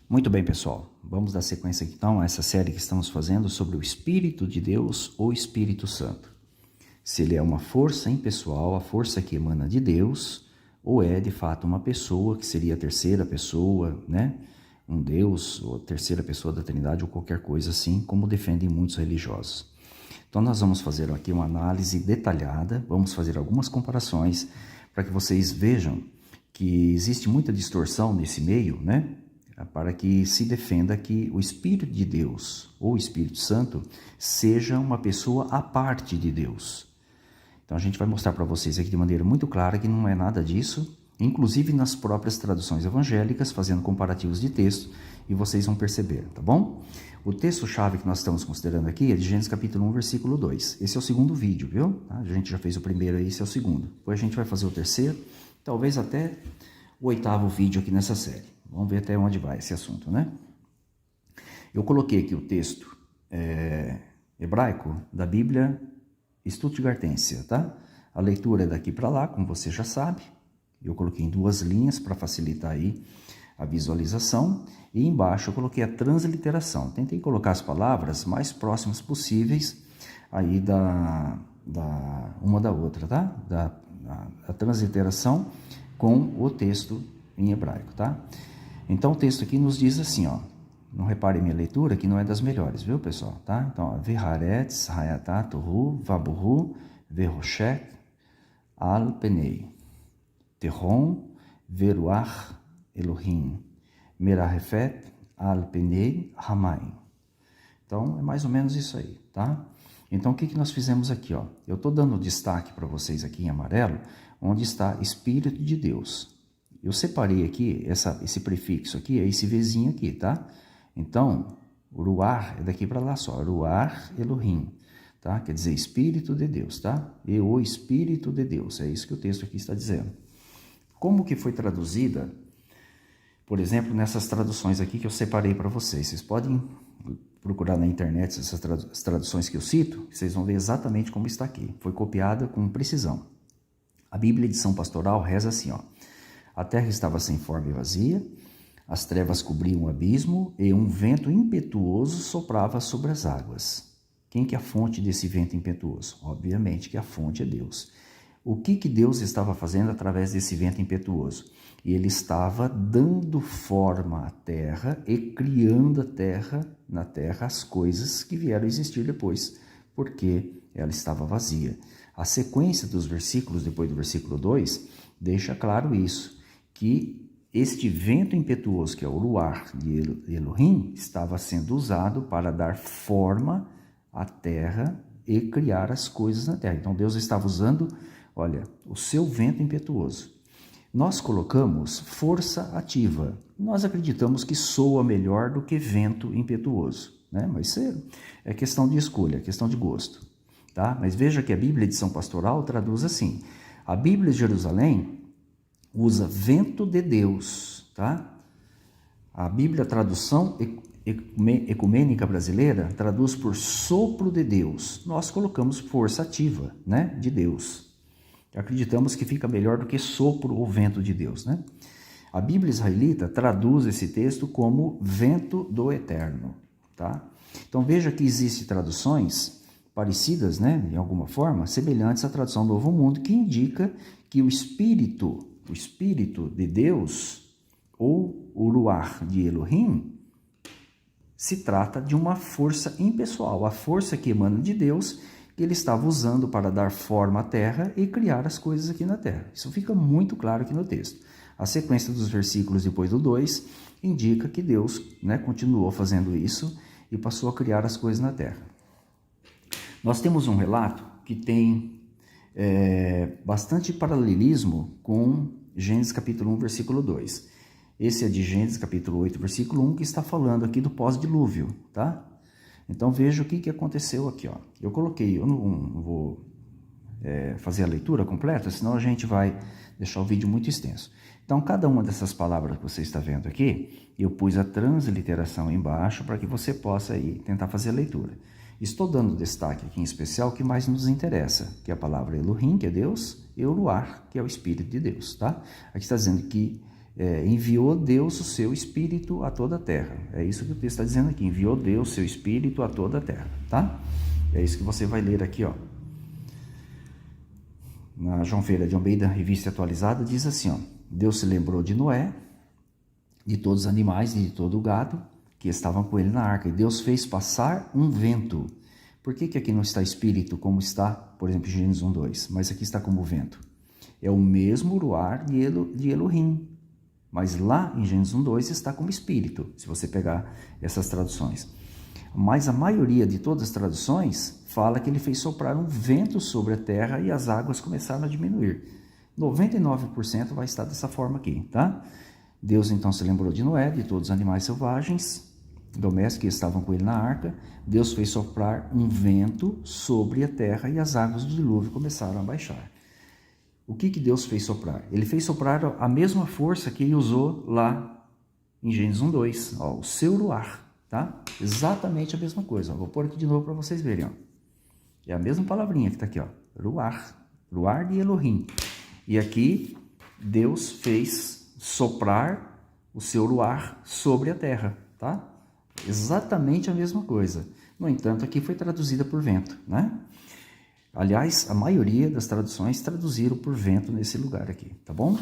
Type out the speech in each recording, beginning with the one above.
Muito bem, pessoal. Vamos dar sequência então a essa série que estamos fazendo sobre o Espírito de Deus ou Espírito Santo. Se ele é uma força impessoal, a força que emana de Deus, ou é de fato uma pessoa que seria a terceira pessoa, né? Um Deus, ou terceira pessoa da Trindade, ou qualquer coisa assim, como defendem muitos religiosos. Então nós vamos fazer aqui uma análise detalhada, vamos fazer algumas comparações para que vocês vejam que existe muita distorção nesse meio, né? Para que se defenda que o Espírito de Deus ou o Espírito Santo seja uma pessoa à parte de Deus. Então a gente vai mostrar para vocês aqui de maneira muito clara que não é nada disso, inclusive nas próprias traduções evangélicas, fazendo comparativos de texto, e vocês vão perceber, tá bom? O texto-chave que nós estamos considerando aqui é de Gênesis capítulo 1, versículo 2. Esse é o segundo vídeo, viu? A gente já fez o primeiro aí, esse é o segundo. Depois a gente vai fazer o terceiro, talvez até o oitavo vídeo aqui nessa série. Vamos ver até onde vai esse assunto, né? Eu coloquei aqui o texto hebraico da Bíblia Stuttgartense, tá? A leitura é daqui para lá, como você já sabe. Eu coloquei em duas linhas para facilitar aí a visualização. E embaixo eu coloquei a transliteração. Tentei colocar as palavras mais próximas possíveis aí uma da outra, tá? A transliteração com o texto em hebraico, tá? Então o texto aqui nos diz assim, ó. Não reparem minha leitura, que não é das melhores, viu, pessoal? Tá? Então, Veharetz, Hayatatuhu, Vabuhu, Veroshek, Al-Penei, Tehom, Veruach, Elohim, Merahefet, Al-Penei, Hamai. Então, é mais ou menos isso aí, tá? Então, o que nós fizemos aqui, ó? Eu estou dando destaque para vocês aqui em amarelo, onde está Espírito de Deus. Eu separei aqui esse prefixo aqui, é esse Vzinho aqui, tá? Então, Ruach é daqui para lá só, Ruach Elohim, tá? Quer dizer, Espírito de Deus, tá? E o Espírito de Deus, é isso que o texto aqui está dizendo. Como que foi traduzida, por exemplo, nessas traduções aqui que eu separei para vocês? Vocês podem procurar na internet essas traduções que eu cito, vocês vão ver exatamente como está aqui. Foi copiada com precisão. A Bíblia Edição Pastoral reza assim, ó. A terra estava sem forma e vazia, as trevas cobriam o abismo e um vento impetuoso soprava sobre as águas. Quem que é a fonte desse vento impetuoso? Obviamente que a fonte é Deus. O que Deus estava fazendo através desse vento impetuoso? Ele estava dando forma à terra e criando na terra as coisas que vieram a existir depois, porque ela estava vazia. A sequência dos versículos, depois do versículo 2, deixa claro isso, que este vento impetuoso, que é o Ruach de Elohim, estava sendo usado para dar forma à terra e criar as coisas na terra. Então Deus estava usando, olha, o seu vento impetuoso. Nós colocamos força ativa. Nós acreditamos que soa melhor do que vento impetuoso, né? Mas isso é questão de escolha, é questão de gosto, tá? Mas veja que a Bíblia Edição Pastoral traduz assim. A Bíblia de Jerusalém usa vento de Deus, tá? A Bíblia Tradução Ecumênica Brasileira traduz por sopro de Deus. Nós colocamos força ativa, né, de Deus. Acreditamos que fica melhor do que sopro ou vento de Deus, né? A Bíblia Israelita traduz esse texto como vento do Eterno, tá? Então veja que existem traduções parecidas, né, de alguma forma, semelhantes à tradução Novo Mundo, que indica que o Espírito de Deus, ou o Ruach de Elohim, se trata de uma força impessoal, a força que emana de Deus, que ele estava usando para dar forma à terra e criar as coisas aqui na terra. Isso fica muito claro aqui no texto. A sequência dos versículos depois do 2 indica que Deus, né, continuou fazendo isso e passou a criar as coisas na terra. Nós temos um relato que tem bastante paralelismo com Gênesis capítulo 1, versículo 2. Esse é de Gênesis capítulo 8, versículo 1, que está falando aqui do pós-dilúvio, tá? Então veja o que aconteceu aqui, ó. Eu coloquei, eu não vou fazer a leitura completa, senão a gente vai deixar o vídeo muito extenso. Então cada uma dessas palavras que você está vendo aqui, eu pus a transliteração embaixo para que você possa aí tentar fazer a leitura. Estou dando destaque aqui em especial o que mais nos interessa, que é a palavra Elohim, que é Deus, e o Ruach, que é o Espírito de Deus, tá? Aqui está dizendo que enviou Deus o seu Espírito a toda a terra. É isso que o texto está dizendo aqui, enviou Deus o seu Espírito a toda a terra, tá? É isso que você vai ler aqui, ó. Na João Ferreira de Almeida, revista atualizada, diz assim, ó: Deus se lembrou de Noé, de todos os animais e de todo o gado que estavam com ele na arca, e Deus fez passar um vento. Por que aqui não está Espírito, como está, por exemplo, em Gênesis 1:2, mas aqui está como vento? É o mesmo Ruar de Elohim, mas lá em Gênesis 1:2 está como Espírito, se você pegar essas traduções. Mas a maioria de todas as traduções fala que ele fez soprar um vento sobre a terra e as águas começaram a diminuir. 99% vai estar dessa forma aqui, tá? Deus então se lembrou de Noé, de todos os animais selvagens, domésticos que estavam com ele na arca. Deus fez soprar um vento sobre a terra e as águas do dilúvio começaram a baixar. O que Deus fez soprar? Ele fez soprar a mesma força que ele usou lá em Gênesis 1:2, ó, o seu Ruar. Tá? Exatamente a mesma coisa. Vou pôr aqui de novo para vocês verem. Ó. É a mesma palavrinha que está aqui. Ó. Ruar. Ruar de Elohim. E aqui Deus fez soprar o seu Ruar sobre a terra. Tá? Exatamente a mesma coisa. No entanto, aqui foi traduzida por vento. Né? Aliás, a maioria das traduções traduziram por vento nesse lugar aqui. Tá bom?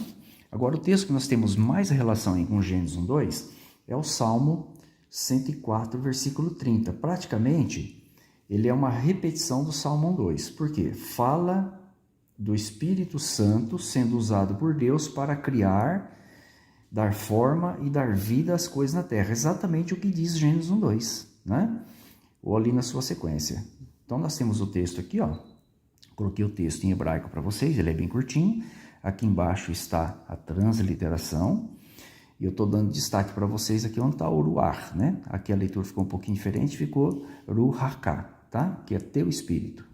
Agora, o texto que nós temos mais relação aí com Gênesis 1:2 é o Salmo 104, versículo 30. Praticamente, ele é uma repetição do Salmo 1:2. Por quê? Fala do Espírito Santo sendo usado por Deus para criar, dar forma e dar vida às coisas na terra. Exatamente o que diz Gênesis 1:2, né? Ou ali na sua sequência. Então, nós temos o texto aqui, ó. Coloquei o texto em hebraico para vocês, ele é bem curtinho. Aqui embaixo está a transliteração. E eu estou dando destaque para vocês aqui onde está o Ruar, né? Aqui a leitura ficou um pouquinho diferente, ficou Ruhaka, tá? Que é teu espírito.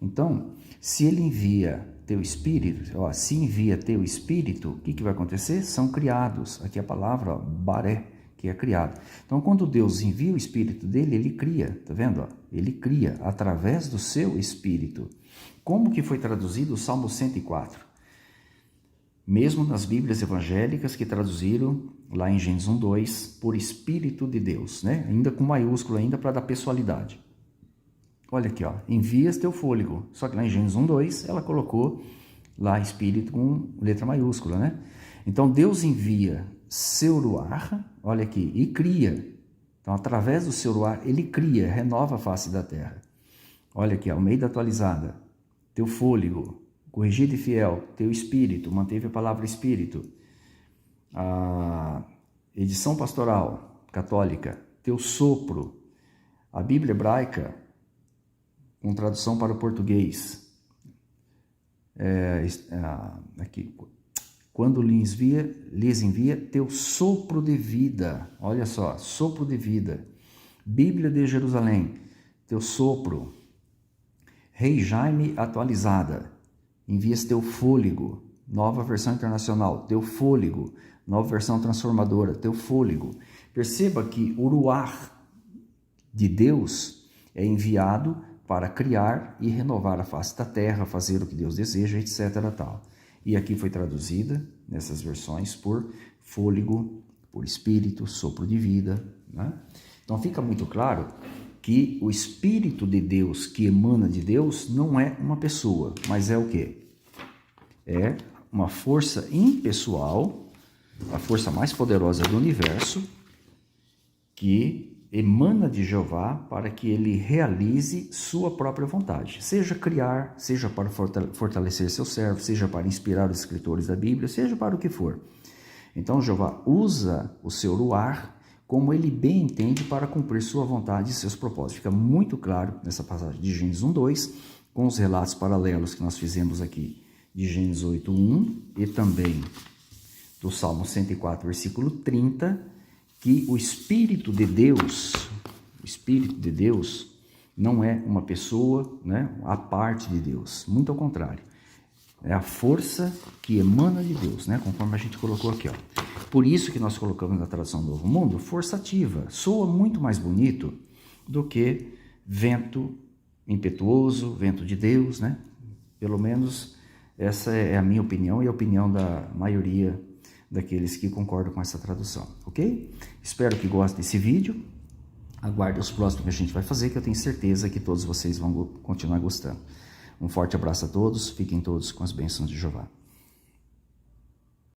Então, se ele envia teu espírito, ó, se envia teu espírito, o que vai acontecer? São criados. Aqui a palavra, ó, baré, que é criado. Então, quando Deus envia o espírito dele, ele cria, tá vendo? Ó? Ele cria através do seu espírito. Como que foi traduzido o Salmo 104? Mesmo nas Bíblias evangélicas que traduziram lá em Gênesis 1:2 por Espírito de Deus, né? Ainda com maiúsculo ainda para dar pessoalidade. Olha aqui, ó, envias teu fôlego. Só que lá em Gênesis 1:2 ela colocou lá Espírito com letra maiúscula, né? Então Deus envia seu Ruar, olha aqui, e cria. Então através do seu Ruar ele cria, renova a face da terra. Olha aqui, Almeida atualizada, teu fôlego. Corrigido e fiel, teu espírito, manteve a palavra espírito. A edição pastoral católica, teu sopro. A Bíblia hebraica, com tradução para o português. Aqui, quando lhes envia teu sopro de vida. Olha só, sopro de vida. Bíblia de Jerusalém, teu sopro. Rei Jaime atualizada. Envias teu fôlego, nova versão internacional, teu fôlego, nova versão transformadora, teu fôlego. Perceba que o Ruar de Deus é enviado para criar e renovar a face da terra, fazer o que Deus deseja, etc. Tal. E aqui foi traduzida, nessas versões, por fôlego, por espírito, sopro de vida. Né? Então fica muito claro que o Espírito de Deus que emana de Deus não é uma pessoa, mas é o quê? É uma força impessoal, a força mais poderosa do universo, que emana de Jeová para que ele realize sua própria vontade. Seja criar, seja para fortalecer seu servo, seja para inspirar os escritores da Bíblia, seja para o que for. Então Jeová usa o seu Ruar como ele bem entende para cumprir sua vontade e seus propósitos. Fica muito claro nessa passagem de Gênesis 1:2, com os relatos paralelos que nós fizemos aqui de Gênesis 8:1 e também do Salmo 104, versículo 30, que o Espírito de Deus não é uma pessoa, né, à parte de Deus, muito ao contrário. É a força que emana de Deus, né? Conforme a gente colocou aqui, ó. Por isso que nós colocamos na tradução Novo Mundo, força ativa. Soa muito mais bonito do que vento impetuoso, vento de Deus, né? Pelo menos essa é a minha opinião e a opinião da maioria daqueles que concordam com essa tradução, ok? Espero que gostem desse vídeo. Aguarde os próximos que a gente vai fazer, que eu tenho certeza que todos vocês vão continuar gostando. Um forte abraço a todos, fiquem todos com as bênçãos de Jeová.